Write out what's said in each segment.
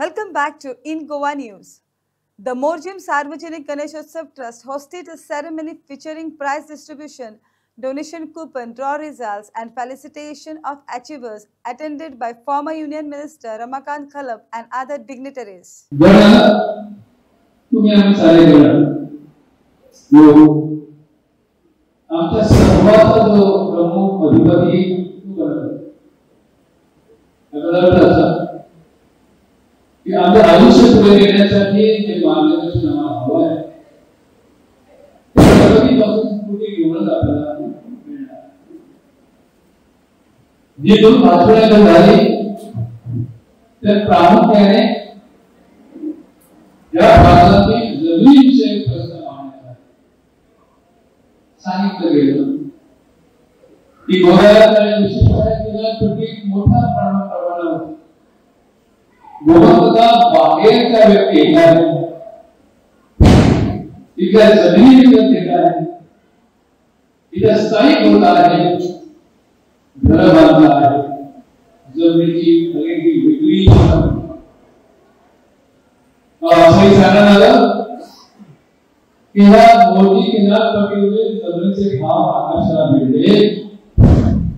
Welcome back to In Goa News. The Morjim Sarvajanik Ganeshotsav Trust hosted a ceremony featuring prize distribution, donation coupon, draw results and felicitation of achievers attended by former Union Minister Ramakant Khalab and other dignitaries. कि आमचं आयुष्य पुढे नेण्यासाठी जे मार्गदर्शन आम्हाला हवं आहे त्यापासून पुढे घेऊनच आपल्याला मिळणार. जी दोन भाषणं झाली त्या प्रामुख्याने या भागातील जमिनीविषयक प्रश्न मांडण्यात सांगितलं गेलं की गोव्यात विशेष मोठ्या प्रमाणावर गोवंतका बाहेरच्या व्यक्ती येणार तिथल्या जमिनी विकत घेणार आहे, तिथे स्थायिक होत आहे, घर बांधलं आहे, जमिनीची खरेदी विक्री असंही सांगण्यात आलं की ह्या मोठी किनारपट्टीवरील जमिनीचे भाव आकाशाला मिळले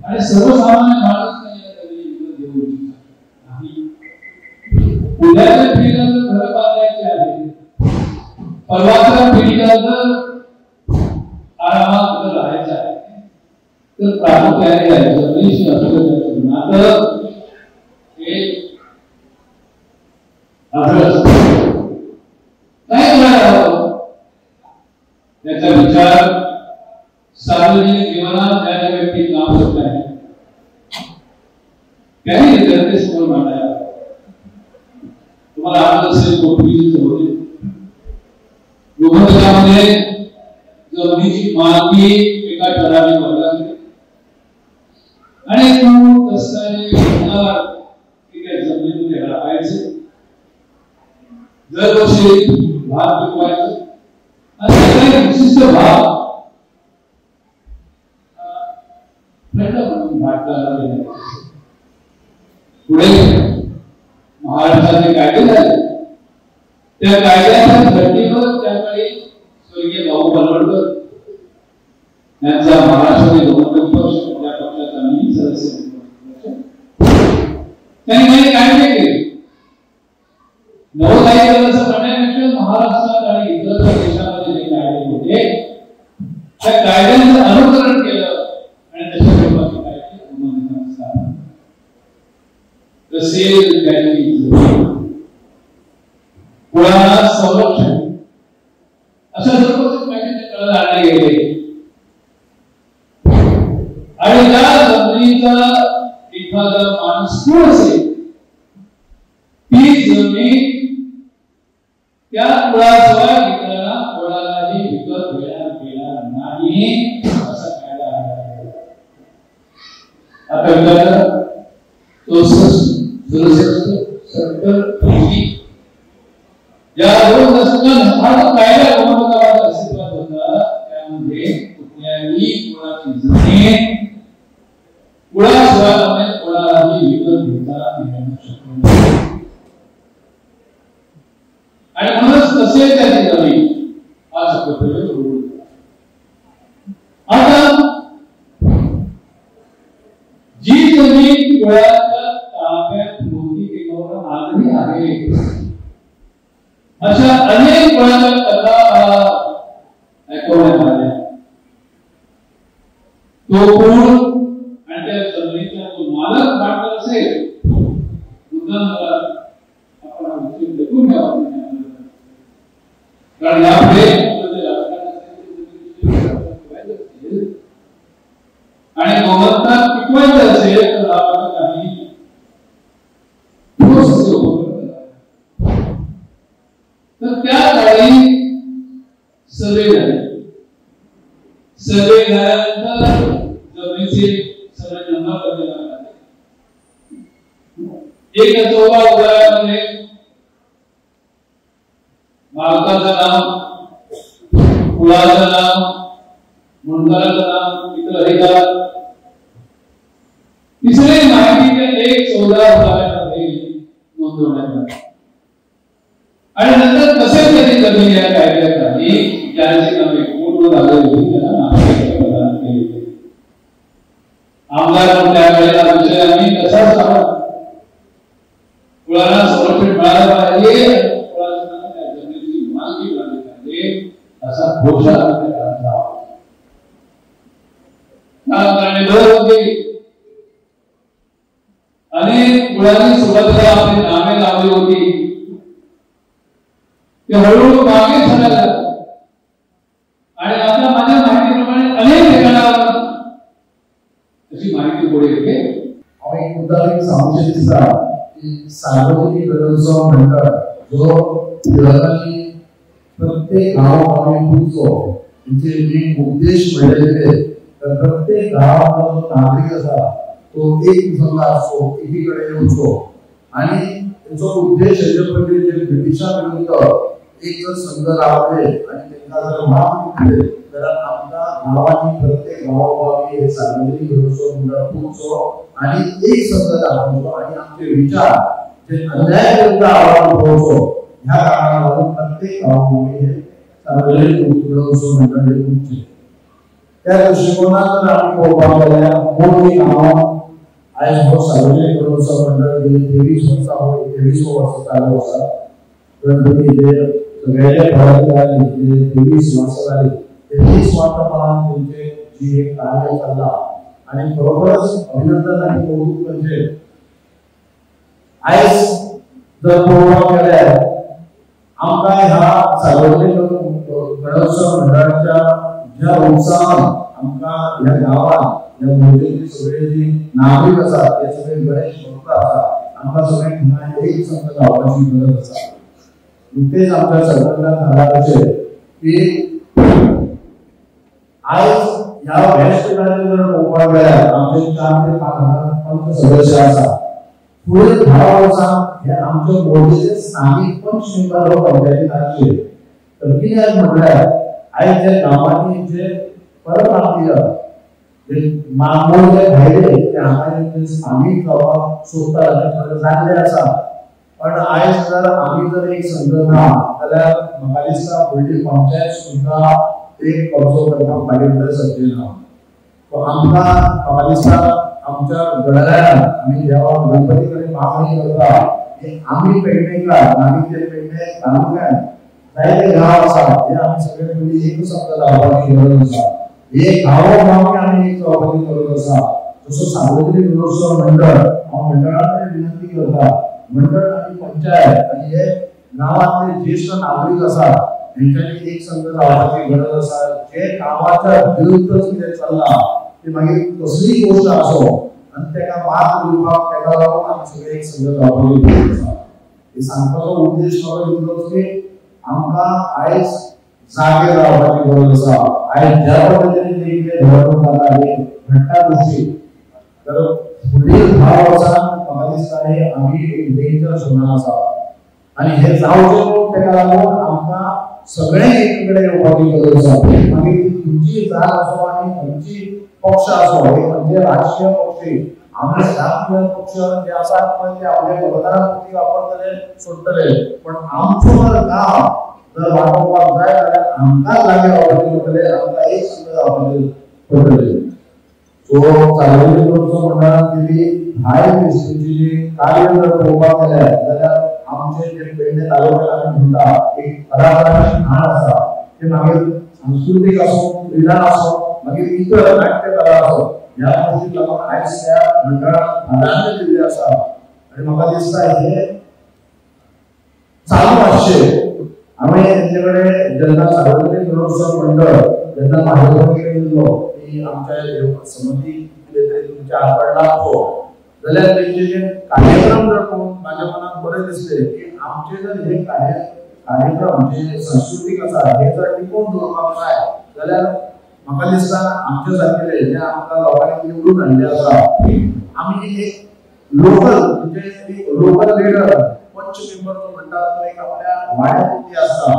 आणि सर्वसामान्य माणूस उद्याच्या पिढीला जर घर बांधायचे आहे, परवाच्या पिढीला जर आरामात राहायचं आहे तर प्रामुख्याने जमिनीशी असलेलं नातं हे आढळत काय करायला हवं याचा विचार सार्वजनिक जीवनात ज्या व्यक्ती काम करत आहे त्यांनी जनतेसमोर मांडायला तुम्हाला आठवत असेल पूर्वीचे होते गोवंतकामध्ये जमिनीची मालकी एका ठराविक वर्गाची आणि तो कष्टाने घेणार की त्या जमिनीमध्ये राहायचे, दरवर्षी भात पिकवायचं आणि काही विशिष्ट भाग खंड म्हणून भाटकाला देण्याचे. पुढे महाराष्ट्राचे कायदे झाले, त्या कायद्याच्या धर्तीवर त्यावेळी स्वर्गीय भाऊ बलवडकर यांचा महाराष्ट्रातील गोवंतक पक्ष या पक्षाचा मी सदस्य त्यांनी काही कायदे केले. नवोदयाचं म्हणण्यापेक्षा महाराष्ट्रात आणि इतर देशामध्ये जे कायदे होते त्या कायद्यांचं अनुकरण केलं आणि तशा स्वरूपाचे कायदे अंमलबजावणी झाले. तसेच त्यांनी पुराणा संरक्षण अशा सर्व कायदे करायला आणले गेले आणि त्या जमिनीचा एखादा माणूस कोण असेल ती जमीन त्या कुळाशिवाय इतरांना कोणालाही विकत घेणार नाही असा कायदा आहे. आता विचार तो 70 या दोन दशकात हा कायदा गोवंतकाचा अस्तित्वात होता. त्यामध्ये कुठल्याही कुळाची जमीन कुळाशिवाय कोणालाही विकत घेता येऊ शकत नाही आणि म्हणूनच तसे त्याची जमीन आज प्रत्येक होईल. आता जी जमीन कुळाच्या ताब्यात होती किंवा आजही आहे अशा अनेक कुळाच्या कथा ऐकवण्यात आल्या. तो कुळ आणि त्या जमिनीचा जो मालक भाटक असेल आपण देखून घ्यावा कारण यापुढे आणि गोवंतक पिकवायचं असेल तर आपण काही तर त्या काळी सर्वे झाले. सर्वे झाल्यानंतर जमिनीचे सर्वे नंबर बदलले. एक चौदा उदाहरणामध्ये मालकाचं नाव, कुळाचं नाव, मुंडकाचं नाव, इतर अधिकार तिसरी माहिती ते 1/14 उदाहरणामध्ये नोंदवण्यात आली. आणि नंतर कसे कधी कमी या कायद्याखाली ज्यांची नवे कोर्टवर आले होते त्यांना नागरिकत्व प्रदान केले. आमदार म्हणून त्यावेळेला विषय आम्ही कसा सांगा कुणाला संरक्षण मिळालं पाहिजे, कुणाला त्या जमिनीची मालकी मिळाली पाहिजे असा घोषणा करण्यात अनेक मुलांनी सुरुवातीला आपली नावे लावली होती ते हळूहळू मागे सरकले आणि आता माझ्या माहितीप्रमाणे अनेक ठिकाणावर अशी माहिती पुढे येते. एक मुद्दा सांगू इच्छिता की सार्वजनिक गणेशोत्सव मंडळ जो प्रत्येक गावामध्ये पोहोचतो त्यांचे मेन उद्देश म्हणजे तर प्रत्येक गावामधून नागरिक असा तो एक संघ असतो एकीकडे येतो आणि त्याचा उद्देश याच्यामध्ये ब्रिटिशांविरुद्ध एक जर संघ लावले आणि त्यांना जर माफ केले तर आपल्या गावाची प्रत्येक गावागावी हे सार्वजनिक गणेशोत्सव मंडळ पोहोचतो आणि एक संघ दाखवतो आणि आमचे विचार जे अन्यायाविरुद्ध आवाज उठवतो ह्या कारणावरून प्रत्येक गावामध्ये हे सार्वजनिक गणेशोत्सव मंडळ पोहोचते. त्या दृष्टिकोनातून आम्ही पोहोचलेल्या मोठी नावं आज सार्वजनिक गणेशोत्सव मंडळ गेली 23 वर्ष होय 23 वर्ष चालू असतात. गणपती जे सगळ्याच्या घरात 23 वर्ष झाली 23 वर्षापासून त्यांचे जी एक कार्य चालला आणि बरोबरच अभिनंदन आणि कौतुक म्हणजे आज जर प्रोग्राम केला आमका ह्या सार्वजनिक गणेशोत्सव मंडळाच्या ज्या उत्साहान आमका या गावात या मोठे सगळे जी नागरिक असतात ते सगळे गणेश भक्त असतात आमका सगळ्यांना एक संघ लावण्याची गरज असते. नुकतेच आमच्या सरकारला झाला की आज या व्यासपीठाचे जर मोबाईल गेला आमचे 4 ते 5,000 सदस्य असतात. पुढे 10 वर्षात हे आमच्या मोठे स्थानिक पंच मेंबर पंचायतीत आले तर मी आज म्हटलं आज जे गावांनी जे परप्रांतीय जे मामूल जे राहिले ते आम्हाला स्थानिक गावा स्वतः जाणले असा पण आज जर आम्ही जर एक संघटना त्याला मगालीचा बिल्डिंग पंचायत सुद्धा एक कब्जा करण्यात पाहिजे सज्जन तो आमचा मगालीचा आमच्या गणराया आम्ही जेव्हा गणपतीकडे मागणी करता आम्ही पेडणेकर नागरिक पेडणे तालुक्यात काही गाव असा हे आम्ही सगळे मिळून एक संघ लावण्याची गरज असा एक गावोगावी आम्ही एक सहभागी करत असा जसं सार्वजनिक गणेशोत्सव मंडळ मंडळाकडे विनंती करता मंडळ आणि पंचायत आणि हे गावातले ज्येष्ठ नागरिक असतात त्यांच्यानी एक संघ लावण्याची गरज असा जे गावाच्या विरुद्धच किती चालला ते मागे कसली गोष्ट असो आणि त्याला मात विभाग त्याला लावून आम्ही सगळे एक संघ लावण्याची गरज असा हे सांगण्याचा उद्देश मला इतकंच की आमका आज जागे लावण्याची गरज असा आज ज्या पद्धतीने जे धोरण झाला आहे घटना गोष्टी तर पुढील 10 वर्षात पाकिस्तानने आम्ही एक डेंजरस होणार असा आणि हे जाऊन त्याला लावून आमका सगळे एककडे उभारली गरज असा आणि तुमची जात असो आणि तुमची पक्ष असो हे म्हणजे राजकीय पक्ष आम्ही राजकीय पक्ष जे असतात म्हणजे आपल्या मतदारांसाठी वापरतले सोडतले पण आमचं गाव जर वाटोपाठ जाय तर आमका जागे वापरली होते आमका एक संघ वापरली होते तो सार्वजनिक गणेशोत्सव मंडळात गेली हाय दिसतीची जी कार्य जर उभा केले तर आमचे जे पेडणे तालुक्याला म्हणता एक कलाकारांची घाण असा ते मागे सांस्कृतिक असो क्रीडा असो मागे इतर नाट्य कला असो या गोष्टी लोक आज त्या मंडळात प्राधान्य दिले असा आणि मला दिसतं हे चालू असते आम्ही त्यांच्याकडे ज्यांना सार्वजनिक गणेशोत्सव मंडळ ज्यांना माहिती दिलो की आमच्या समिती तुमच्या आकडला लागतो जाल्यार त्यांचे जे कार्यक्रम जर माझ्या मनात बरे दिसले की आमचे जर हे कार्यक्रम जे सांस्कृतिक असा हे जर टिकून दवरपाक जाय जाल्यार म्हाका दिसता आमच्या सारखे जे आमकां लोकांनी निवडून हाडले आसा आम्ही एक लोकल म्हणजे लोकल लीडर पंच मेंबर जो म्हणटा तो एक आपल्या वाड्यापुरती असता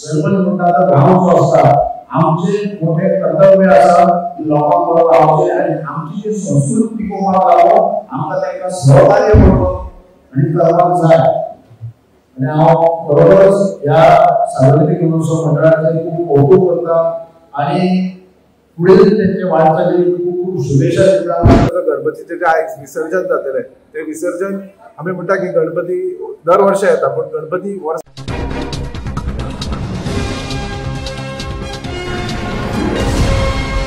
सरपंच म्हणटा तो गांवचो असता आमचे मोठे कर्तव्य असा लोकांबरोबर रावचे आणि आमची जी संस्कृती टिकोवपाक लागो आमकां ताका सहकार्य करप आणि करपाक जाय आणि हांव खरोखरच ह्या सार्वजनिक गणेशोत्सव मंडळाचे खूप कौतुक करता आणि पुढील त्यांच्या वाटचालीक खूप खूप शुभेच्छा दिता. गणपतीचे जे आयज विसर्जन जातले ते विसर्जन आम्ही म्हणटा की गणपती दर वर्षा येता पण गणपती वर्ष